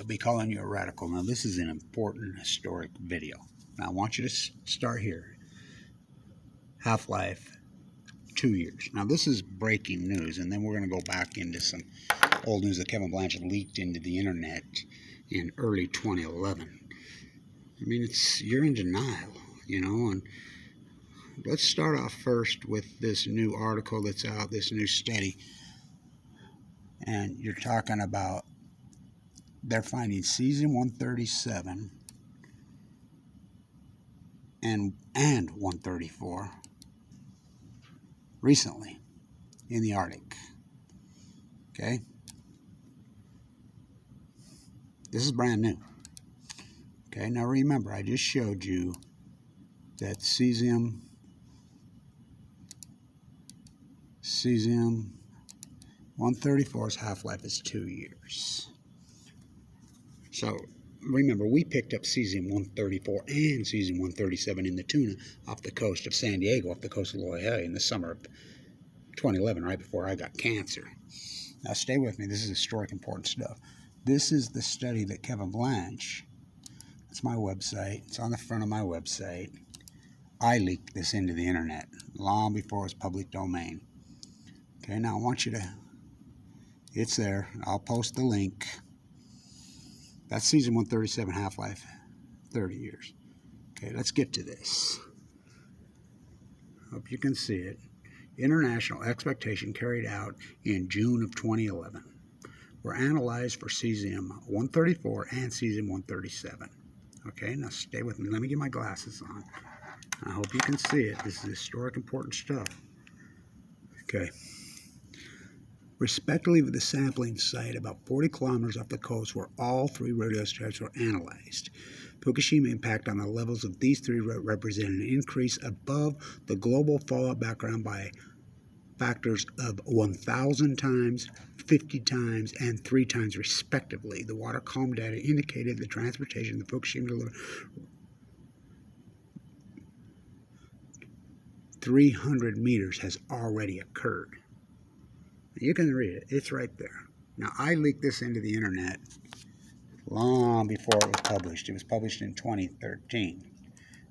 they'll be calling you a radical. Now, this is an important historic video. Now, I want you to start here. Half-life, 2 years. Now, this is breaking news, and then we're going to go back into some old news that Kevin Blanchett leaked into the internet in early 2011. I mean, you're in denial, you know, and let's start off first with this new article that's out, this new study. And you're talking about they're finding Cesium-137 and 134 recently in the Arctic. Okay? This is brand new. Okay, now remember, I just showed you that Cesium-134's half-life is 2 years. So remember, we picked up Cesium-134 and Cesium-137 in the tuna off the coast of San Diego, off the coast of Loyalty in the summer of 2011, right before I got cancer. Now stay with me, this is historic important stuff. This is the study that Kevin Blanchett, it's my website, it's on the front of my website. I leaked this into the internet long before it was public domain. Okay, now I want you to, it's there, I'll post the link. That's Cesium-137 half-life, 30 years. Okay, let's get to this. Hope you can see it. International expectation carried out in June of 2011 were analyzed for Cesium-134 and Cesium-137. Okay, now stay with me. Let me get my glasses on. I hope you can see it. This is historic, important stuff. Okay. Respectively with the sampling site about 40 kilometers off the coast where all three radioisotopes were analyzed. Fukushima impact on the levels of these three represent an increase above the global fallout background by factors of 1,000 times, 50 times, and 3 times respectively. The water column data indicated the transportation of the Fukushima delivered 300 meters has already occurred. You can read it. It's right there. Now, I leaked this into the internet long before it was published. It was published in 2013.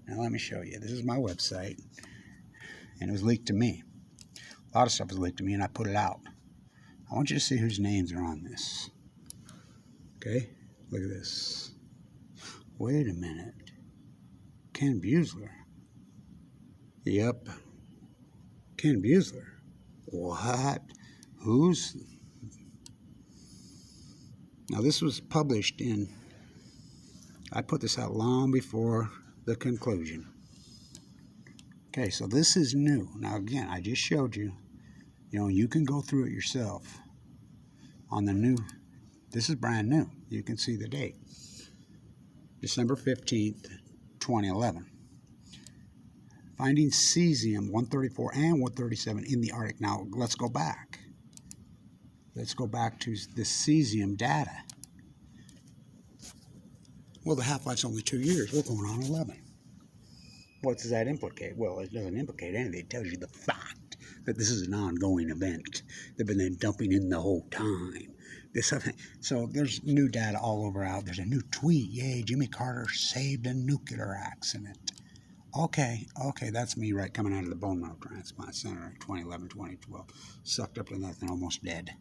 Now, let me show you. This is my website, and it was leaked to me. A lot of stuff was leaked to me, and I put it out. I want you to see whose names are on this. Okay? Look at this. Wait a minute. Ken Buesler. Yep. Ken Buesler. What? Who's... Now, this was published in... I put this out long before the conclusion. Okay, so this is new. Now, again, I just showed you. You know, you can go through it yourself on the new. This is brand new. You can see the date. December 15th, 2011. Finding Cesium-134 and 137 in the Arctic. Now, let's go back. Let's go back to the Cesium data. Well, the half-life's only 2 years. We're going on 11. What does that implicate? Well, it doesn't implicate anything. It tells you the fact that this is an ongoing event. They've been dumping in the whole time. So there's new data all over out. There's a new tweet. Yay, Jimmy Carter saved a nuclear accident. Okay, that's me right coming out of the bone marrow transplant center in 2011, 2012. Sucked up to nothing, almost dead.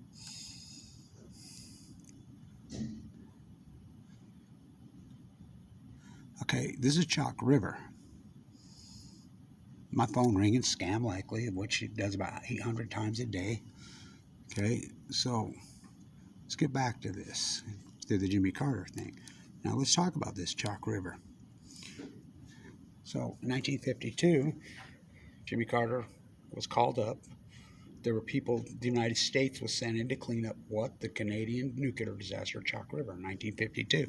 Okay, this is Chalk River. My phone ringing, scam likely, which it does about 800 times a day. Okay, so let's get back to this, to the Jimmy Carter thing. Now let's talk about this Chalk River. So in 1952, Jimmy Carter was called up. There were people, the United States was sent in to clean up what? The Canadian nuclear disaster at Chalk River in 1952.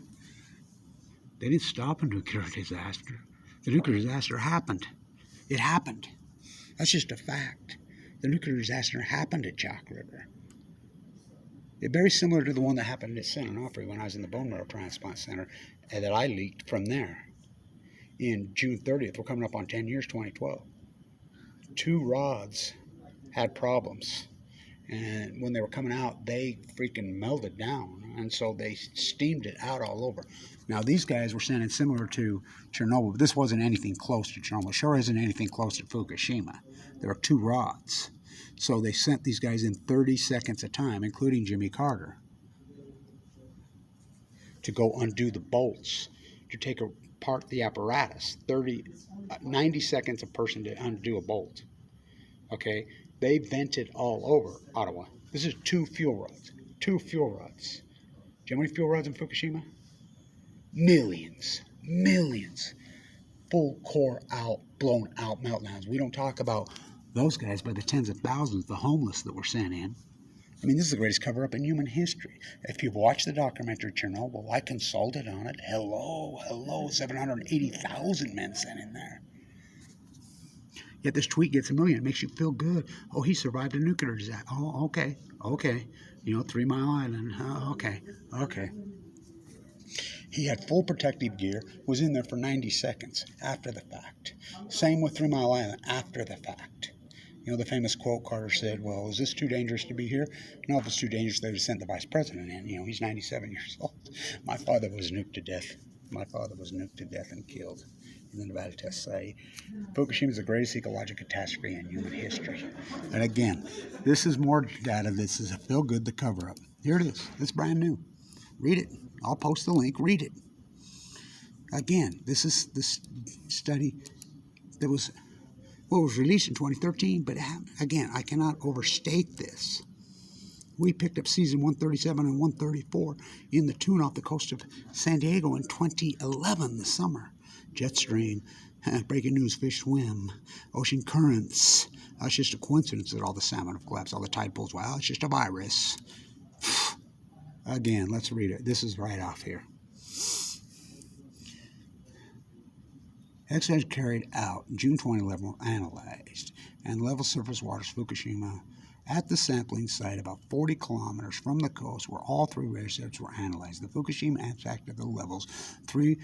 They didn't stop a nuclear disaster. The nuclear disaster happened. It happened. That's just a fact. The nuclear disaster happened at Chalk River. It's very similar to the one that happened at San Onofre when I was in the bone marrow transplant center that I leaked from there. In June 30th, we're coming up on 10 years, 2012. 2 rods had problems. And when they were coming out, they freaking melted down. And so they steamed it out all over. Now, these guys were sending similar to Chernobyl, but this wasn't anything close to Chernobyl. Sure isn't anything close to Fukushima. There were 2 rods. So they sent these guys in 30 seconds a time, including Jimmy Carter, to go undo the bolts, to take apart the apparatus. 90 seconds a person to undo a bolt. Okay? They vented all over Ottawa. This is 2 fuel rods. 2 fuel rods. Do you know how many fuel rods in Fukushima? Millions. Millions. Full core out, blown out meltdowns. We don't talk about those guys by the tens of thousands, the homeless that were sent in. I mean, this is the greatest cover-up in human history. If you've watched the documentary Chernobyl, I consulted on it. Hello, 780,000 men sent in there. Yet this tweet gets a million. It makes you feel good. Oh, he survived a nuclear disaster. Oh, okay. You know, 3 Mile Island. Oh, okay. He had full protective gear, was in there for 90 seconds after the fact. Same with 3 Mile Island, after the fact. You know, the famous quote Carter said, well, is this too dangerous to be here? No, if it's too dangerous, they would have sent the vice president in. You know, he's 97 years old. My father was nuked to death. And killed in the Nevada test site. Fukushima is the greatest ecological catastrophe in human history. And again, this is more data. This is a feel-good, the cover-up. Here it is. It's brand new. Read it. I'll post the link. Read it. Again, this is this study that was released in 2013, but again, I cannot overstate this. We picked up Cesium 137 and 134 in the tune off the coast of San Diego in 2011, the summer. Jet stream, breaking news, fish swim, ocean currents. It's just a coincidence that all the salmon have collapsed, all the tide pools. Well, it's just a virus. Again, let's read it. This is right off here. Exercise carried out in June 2011 were analyzed, and level surface waters Fukushima at the sampling site about 40 kilometers from the coast where all 3 radioisotopes were analyzed. The Fukushima impact of the levels 3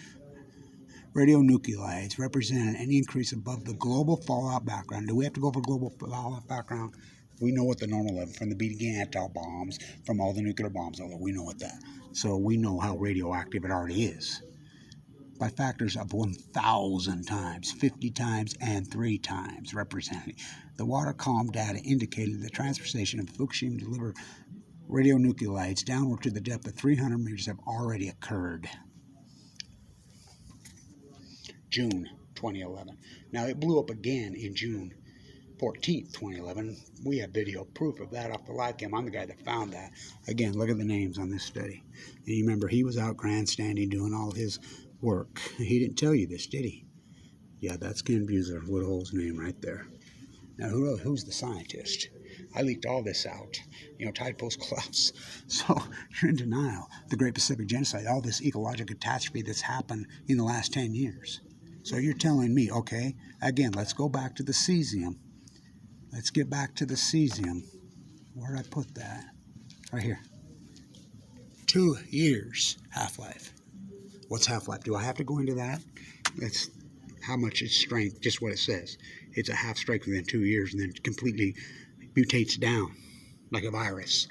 radionuclides represented an increase above the global fallout background. Do we have to go for global fallout background? We know what the normal level from the beginning atoll bombs, from all the nuclear bombs, although we know what that. So we know how radioactive it already is. By factors of 1,000 times, 50 times, and 3 times representing. The water column data indicated the transfer station of Fukushima delivered radionuclides downward to the depth of 300 meters have already occurred. June 2011. Now, it blew up again in June 14th, 2011. We have video proof of that off the live cam. I'm the guy that found that. Again, look at the names on this study. And you remember, he was out grandstanding doing all his work. He didn't tell you this, did he? Yeah, that's Ken Buser, Woodhull's name right there. Now, who's the scientist? I leaked all this out. You know, tide pools collapse. So you're in denial. The Great Pacific Genocide, all this ecological catastrophe that's happened in the last 10 years. So you're telling me, okay, again, let's go back to the cesium. Let's get back to the cesium. Where did I put that? Right here. 2 years half-life. What's half-life? Do I have to go into that? That's how much its strength, just what it says. It's a half strength within 2 years and then completely mutates down like a virus.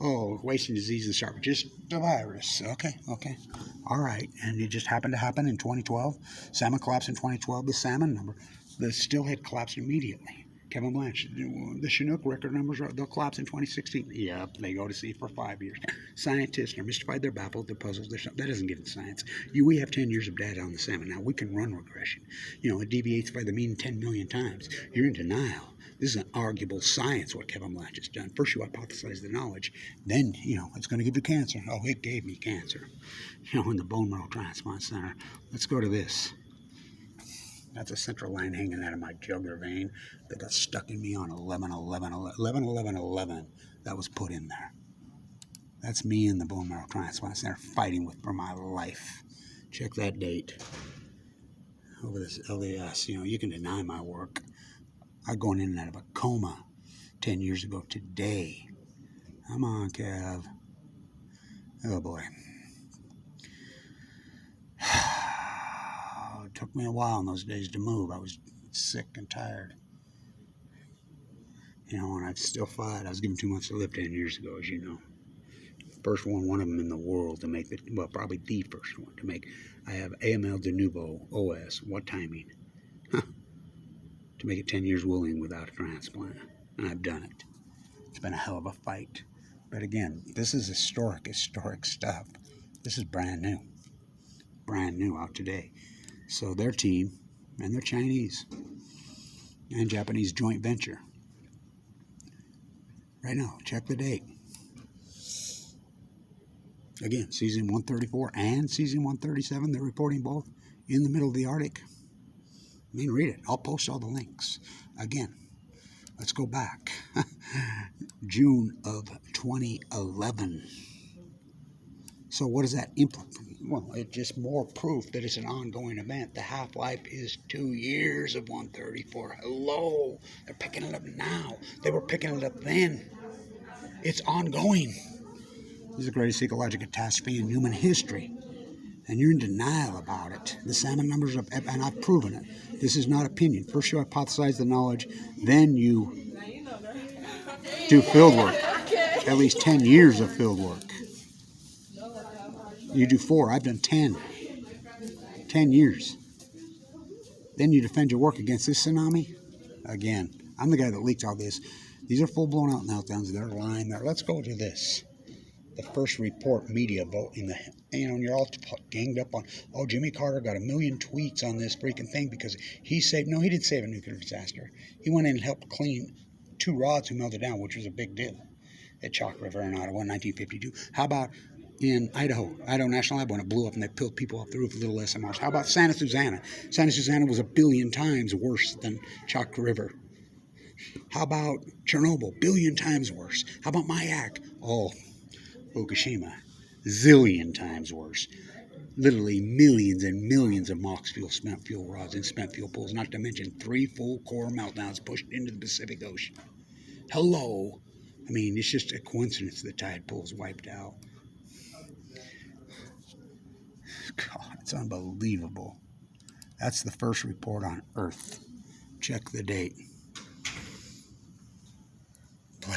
Oh, wasting disease and sharp, just a virus. Okay. All right. And it just happened to happen in 2012. Salmon collapsed in 2012. The salmon number, the steelhead collapsed immediately. Kevin Blanche, the Chinook record numbers, they'll collapse in 2016. Yep, they go to sea for 5 years. Scientists are mystified, they're baffled, they're puzzled. That doesn't get into science. We have 10 years of data on the salmon. Now, we can run regression. You know, it deviates by the mean 10 million times. You're in denial. This is an arguable science, what Kevin Blanche has done. First, you hypothesize the knowledge. Then, you know, it's going to give you cancer. Oh, it gave me cancer. You know, in the bone marrow transplant center. Let's go to this. That's a central line hanging out of my jugular vein that got stuck in me on 11/11/11. That was put in there. That's me in the bone marrow transplant center fighting for my life. Check that date. Over this LAS, you know, you can deny my work. I'm going in and out of a coma 10 years ago today. Come on, Kev. Oh, boy. It took me a while in those days to move. I was sick and tired. You know, and I'd still fight. I was given 2 months to live 10 years ago, as you know. First one of them in the world to make the, well, probably the first one to make. I have AML de novo OS. What timing? Huh. To make it 10 years willing without a transplant. And I've done it. It's been a hell of a fight. But again, this is historic stuff. This is brand new out today. So their team, and they're Chinese and Japanese joint venture. Right now, check the date. Again, Cesium-134 and Cesium-137, they're reporting both in the middle of the Arctic. I mean, read it. I'll post all the links. Again, let's go back. June of 2011. So what does that implicate? Well, it's just more proof that it's an ongoing event. The half-life is 2 years of 134. Hello. They're picking it up now. They were picking it up then. It's ongoing. This is the greatest ecological catastrophe in human history. And you're in denial about it. The salmon numbers, and I've proven it. This is not opinion. First you hypothesize the knowledge, then you do field work. At least 10 years of field work. You do 4. I've done 10. 10 years. Then you defend your work against this tsunami? Again, I'm the guy that leaked all this. These are full-blown out meltdowns. They're lying there. Let's go to this. The first report media vote in the, you know, and you're all ganged up on, oh, Jimmy Carter got 1 million tweets on this freaking thing because he saved, no, he didn't save a nuclear disaster. He went in and helped clean 2 rods who melted down, which was a big deal at Chalk River in Ottawa in 1952. How about in Idaho National Lab when it blew up and they peeled people off the roof of little SMRs? How about Santa Susana? Santa Susana was 1 billion times worse than Chalk River. How about Chernobyl? 1 billion times worse. How about Mayak? Oh, Fukushima, 1 zillion times worse. Literally millions and millions of MOX fuel, spent fuel rods, and spent fuel pools, not to mention 3 full core meltdowns pushed into the Pacific Ocean. Hello. I mean, it's just a coincidence the tide pools wiped out. God, it's unbelievable. That's the first report on Earth. Check the date.